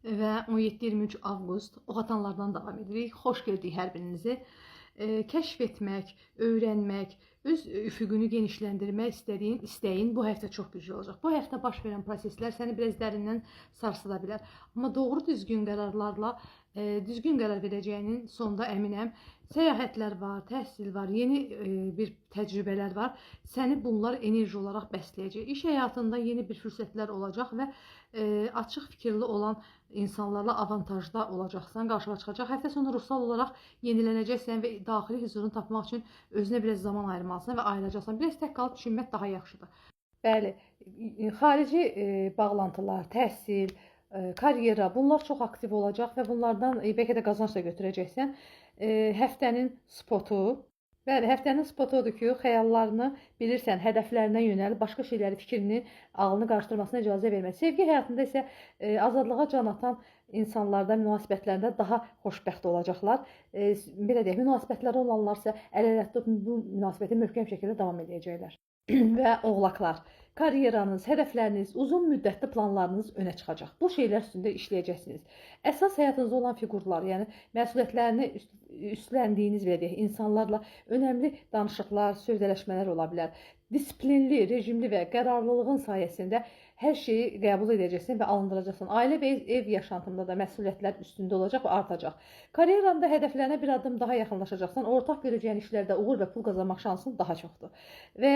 və 17-23 avqust ox atanlardan davam edirik. Xoş gördük hər birinizi. Kəşf etmək, öyrənmək, öz üfüqünü genişləndirmək istəyin bu həftə çox güclü olacaq. Bu həftə baş verən proseslər səni biraz dərindən sarsıda bilər. Amma doğru düzgün qərarlarla düzgün qərar verəcəyinin sonunda əminəm. Səyahətlər var, təhsil var, yeni bir təcrübələr var. Səni bunlar enerji olaraq bəsləyəcək. İş həyatında yeni bir fürsətlər olacaq və açıq fikirli olan insanlarla avantajda olacaqsan, qarşıma çıxacaq. Həftə sonu ruhsal olaraq yenilənəcəksən və daxili huzurunu tapmaq üçün özünə biraz zaman ayırmalısan və ayıracaqsan. Biraz tək qalıb düşünmək daha yaxşıdır. Bəli, xarici bağlantılar, təhsil, karyera, bunlar çox aktiv olacaq və bunlardan bəlkə də qazanc da götürəcəksən. Həftənin spotu, bəli, həftənin spotu odur ki, xəyallarını bilirsən, hədəflərinə yönəl, başqa şeyləri, fikrini, ağlını qarışdırmasına icazə vermək. Sevgi həyatında isə azadlığa can atan insanlarda, münasibətlərində daha xoşbəxt olacaqlar. Belə deyək, münasibətləri olanlarsa əl-ələ tutub bu münasibəti möhkəm şəkildə davam edəcəklər. Və oğlaqlar, karyeranız, hədəfləriniz, uzun müddətli planlarınız önə çıxacaq. Bu şeylər üstündə işləyəcəksiniz. Əsas həyatınızda olan fiqurlar, yəni məsuliyyətlərini üstləndiyiniz belə deyək, insanlarla önəmli danışıqlar, sövdələşmələr ola bilər. Disiplinli, rejimli və qərarlılığın sayəsində hər şeyi qəbul edəcəksən və alındıracaqsan. Ailə və ev yaşantında da məsuliyyətlər üstündə olacaq və artacaq. Karyeranda hədəflərinə bir addım daha yaxınlaşacaqsan, ortaq görəcəyin işlərdə uğur və pul qazanmaq şansın daha çoxdur. Və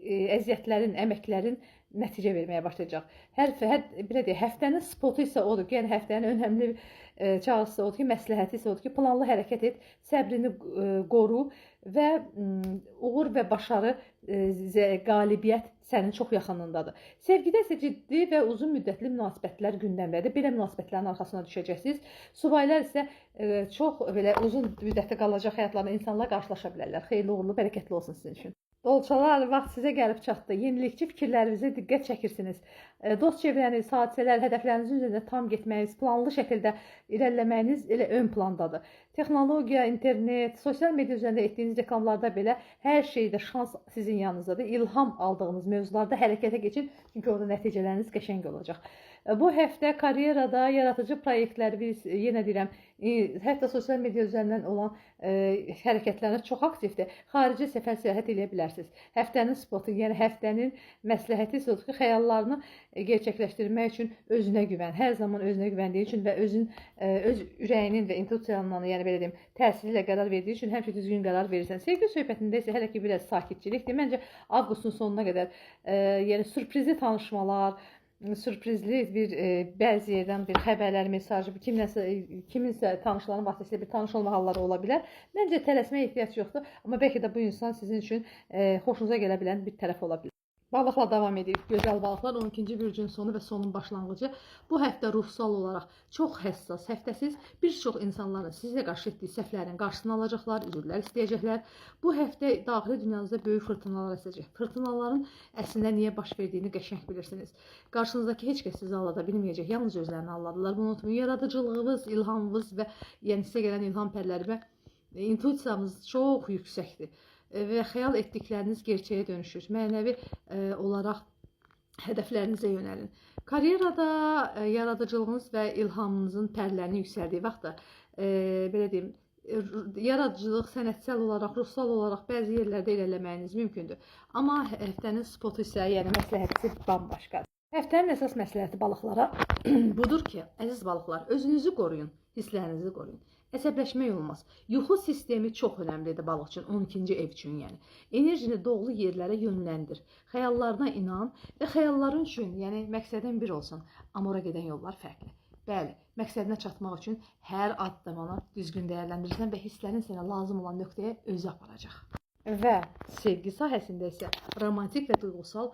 əziyyətlərin, əməklərin nəticə verməyə başlayacaq. Belə deyək, həftənin spotu isə odur ki, yəni həftənin önəmli çağrısı odur ki, məsləhəti isə odur ki, planlı hərəkət et, səbrini qoru və uğur və başarı, qalibiyyət sənin çox yaxınındadır. Sevgidə isə ciddi və uzun müddətli münasibətlər gündəmdədir. Belə münasibətlərin arxasına düşəcəksiniz. Subaylar isə çox belə uzun müddətli qalacaq həyatlarında insanlarla qarşılaşa bilərlər. Xeyirli, uğurlu, bərəkətli olsun sizin üçün. Dolçalar, vaxt sizə gəlib çatdı. Yenilikçi fikirlərinizə diqqət çəkirsiniz. Dost çevrəniz, hadisələr, hədəflərinizin üzərində tam getməyiniz, planlı şəkildə irəliləməyiniz elə ön plandadır. Texnologiya, internet, sosial media üzərində etdiyiniz reklamlarda belə hər şeydə şans sizin yanınızdadır. İlham aldığınız mövzularda hərəkətə keçin, çünki orada nəticələriniz qəşəng olacaq. Bu həftə karyerada yaradıcı proyektlər, yenə deyirəm, hətta sosial media üzərindən olan hərəkətləriniz çox aktivdir. Xarici səfər səyahət edə bilərsiniz. Həftənin spotu, yəni həftənin məsləhəti isə odur ki, xəyallarını gerçəkləşdirmək üçün özünə güvən, hər zaman özünə güvəndiyi üçün və öz ürəyinin və intuisiyanla, yəni belə deyim, təsiri ilə qərar verdiyi üçün həmişə düzgün qərar verirsən. Sevgi söhbətində isə hələ ki biraz sakitçilikdir. Məncə avqustun sonuna qədər yəni sürprizi tanışmalar, sürprizli bir bəzi yerdən bir xəbərlər, mesajı, kiminsə tanışların vasitəsilə bir tanış olma halları ola bilər. Məncə tələsməyə ehtiyac yoxdur, amma bəlkə də bu insan sizin üçün xoşunuza gələ bilən bir tərəf ola bilər. Balıqla davam edirik. Gözəl balıqlar 12-ci bürcün sonu və sonun başlanğıcı. Bu həftə ruhsal olaraq çox həssas həftəsiz. Bir çox insanların sizə qarşı etdiyi səhvlərin qarşısını alacaqlar, üzrlər istəyəcəklər. Bu həftə daxili dünyanızda böyük fırtınalar əsəcək. Fırtınaların əslində niyə baş verdiyini qəşəng bilirsiniz. Qarşınızdakı heç kəs sizi alada bilməyəcək. Yalnız özlərini aldadılar. Bunu unutmayın. Yaradıcılığınız, ilhamınız və yəni sizə gələn ilham pərləri və intuisiyanız çox yüksəkdir. Və xəyal etdikləriniz gerçəyə dönüşür. Mənəvi olaraq hədəflərinizə yönəlin. Karyerada yaradıcılığınız və ilhamınızın pərlərini yüksəldiyi vaxtda belə deyim, yaradıcılıq, sənətsel olaraq, ruhsal olaraq bəzi yerlərdə irəliləməyiniz mümkündür. Amma həftənin spotu isə, yəni məsləhəti bambaşqadır. Həftənin əsas məsləhəti balıqlara budur ki, əziz balıqlar, özünüzü qoruyun, hisslərinizi qoruyun. Əsəbləşmək olmaz. Yuxu sistemi çox önəmlidir balıq üçün, 12-ci ev üçün yəni. Enerjini doğru yerlərə yönləndir. Xəyallarına inan və xəyalların üçün, yəni məqsədin bir olsun. Amma ora gedən yollar fərqli. Bəli, məqsədinə çatmaq üçün hər addımını düzgün dəyərləndirirsən və hisslərin sənə lazım olan nöqtəyə özü aparacaq. Və sevgi sahəsində isə romantik və duyğusal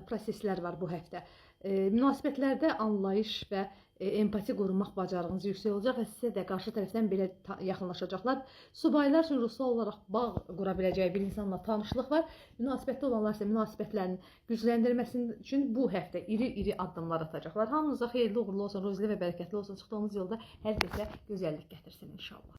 proseslər var bu həftə. Münasibətlərdə anlayış və empati qurmaq bacarığınız yüksək olacaq və sizə də qarşı tərəfdən belə yaxınlaşacaqlar. Subaylar üçün ruhsal olaraq bağ qura biləcəyi bir insanla tanışlıq var. Münasibətdə olanlar isə münasibətlərin gücləndirməsi üçün bu həftə iri addımlar atacaqlar. Hamınıza xeyirli, uğurlu olsun, ruzli və bərəkətli olsun. Çıxdığımız yolda hər kəsə gözəllik gətirsin inşallah.